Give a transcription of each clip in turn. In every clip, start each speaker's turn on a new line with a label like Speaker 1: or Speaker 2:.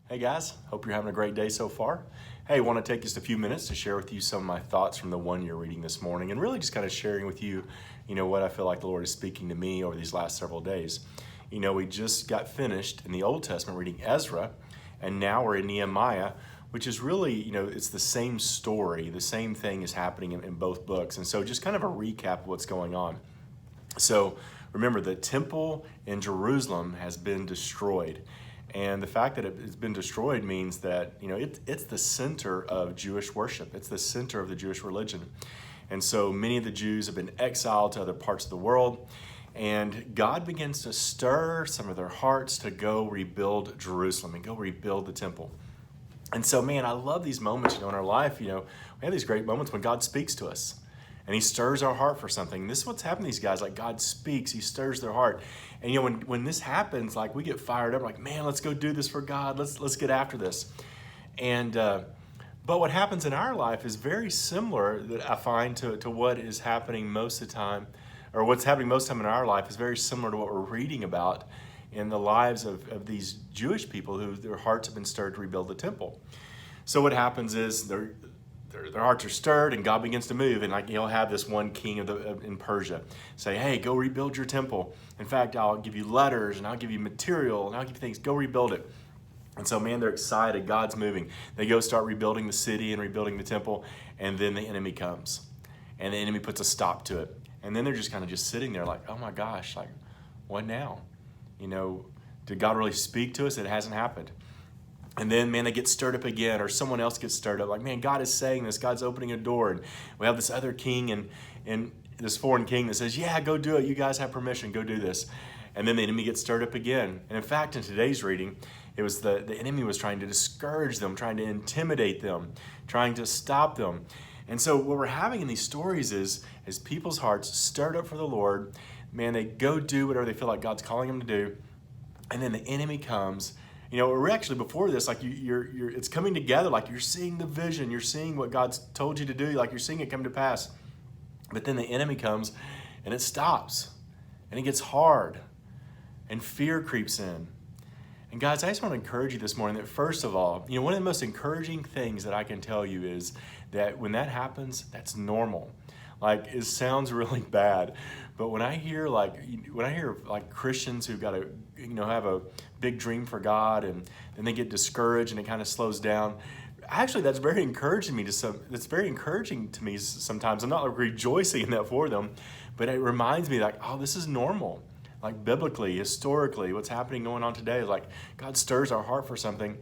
Speaker 1: Hey guys, hope you're having a great day so far. Hey, I want to take just a few minutes to share with you some of my thoughts from the one you're reading this morning and really just kind of sharing with you, what I feel like the Lord is speaking to me over these last several days. We just got finished in the Old Testament reading Ezra, and now we're in Nehemiah, which is really, it's the same story, the same thing is happening in both books. And so just kind of a recap of what's going on. So remember, the temple in Jerusalem has been destroyed. And the fact that it's been destroyed means that, it's the center of Jewish worship. It's the center of the Jewish religion. And so many of the Jews have been exiled to other parts of the world. And God begins to stir some of their hearts to go rebuild Jerusalem and go rebuild the temple. And so, man, I love these moments, in our life. We have these great moments when God speaks to us. And he stirs our heart for something. This is what's happened to these guys. Like, God speaks, he stirs their heart. And when this happens, like, we get fired up, like, man, let's go do this for God. Let's get after this. And but what happens in our life is very similar, that I find, to what is happening most of the time, or what's happening most of the time in our life is very similar to what we're reading about in the lives of these Jewish people who their hearts have been stirred to rebuild the temple. So what happens is their hearts are stirred, and God begins to move. And like, he'll have this one king in Persia say, hey, go rebuild your temple. In fact, I'll give you letters, and I'll give you material, and I'll give you things. Go rebuild it. And so, man, they're excited. God's moving. They go start rebuilding the city and rebuilding the temple, and then the enemy comes. And the enemy puts a stop to it. And then they're just kind of just sitting there like, oh my gosh, like, what now? Did God really speak to us? It hasn't happened. And then, man, they get stirred up again, or someone else gets stirred up. Like, man, God is saying this. God's opening a door. And we have this other king and this foreign king that says, yeah, go do it. You guys have permission. Go do this. And then the enemy gets stirred up again. And in fact, in today's reading, it was the enemy was trying to discourage them, trying to intimidate them, trying to stop them. And so what we're having in these stories is people's hearts stirred up for the Lord. Man, they go do whatever they feel like God's calling them to do. And then the enemy comes. We're actually before this, like it's coming together, like you're seeing the vision, you're seeing what God's told you to do, like you're seeing it come to pass. But then the enemy comes and it stops and it gets hard and fear creeps in. And guys, I just want to encourage you this morning that first of all, one of the most encouraging things that I can tell you is that when that happens, that's normal. Like, it sounds really bad, but when I hear Christians who've got to, have a big dream for God, and then they get discouraged and it kind of slows down. Actually, that's very encouraging to me sometimes. I'm not rejoicing in that for them, but it reminds me, like, oh, this is normal. Like, biblically, historically, what's happening going on today is like God stirs our heart for something,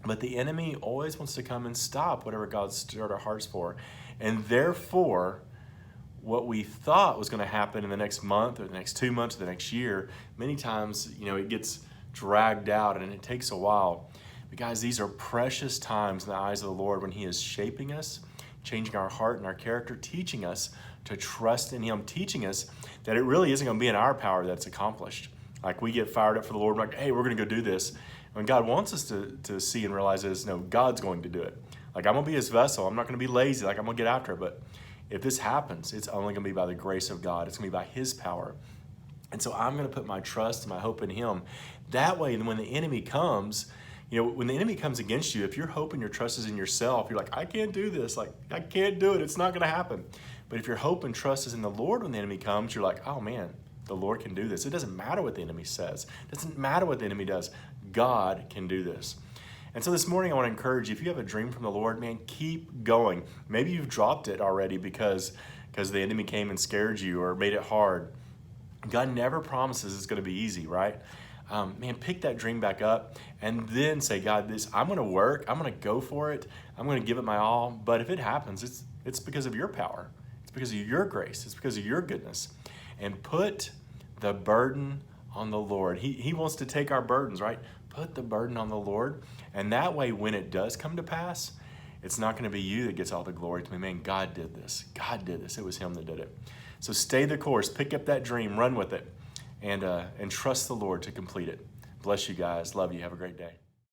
Speaker 1: but the enemy always wants to come and stop whatever God stirred our hearts for. And therefore, what we thought was going to happen in the next month or the next 2 months or the next year, many times, it gets dragged out and it takes a while. But guys, these are precious times in the eyes of the Lord when he is shaping us, changing our heart and our character, teaching us to trust in him, teaching us that it really isn't going to be in our power that's accomplished. Like, we get fired up for the Lord, we're like, hey, we're going to go do this. When God wants us to see and realize is, no, God's going to do it. Like, I'm going to be his vessel. I'm not going to be lazy. Like, I'm going to get after it. But if this happens, it's only going to be by the grace of God. It's going to be by his power. And so I'm going to put my trust and my hope in him. That way, when the enemy comes, when the enemy comes against you, if your hope and your trust is in yourself, you're like, I can't do this. Like, I can't do it. It's not going to happen. But if your hope and trust is in the Lord when the enemy comes, you're like, oh man, the Lord can do this. It doesn't matter what the enemy says. It doesn't matter what the enemy does. God can do this. And so this morning, I want to encourage you, if you have a dream from the Lord, man, keep going. Maybe you've dropped it already because the enemy came and scared you or made it hard. God never promises it's going to be easy, right? Man, pick that dream back up and then say, God, I'm going to work. I'm going to go for it. I'm going to give it my all. But if it happens, it's because of your power. It's because of your grace. It's because of your goodness. And put the burden on the Lord. He wants to take our burdens, right? Put the burden on the Lord. And that way, when it does come to pass, it's not going to be you that gets all the glory. To me, man, God did this. God did this. It was him that did it. So stay the course. Pick up that dream. Run with it. And trust the Lord to complete it. Bless you guys. Love you. Have a great day.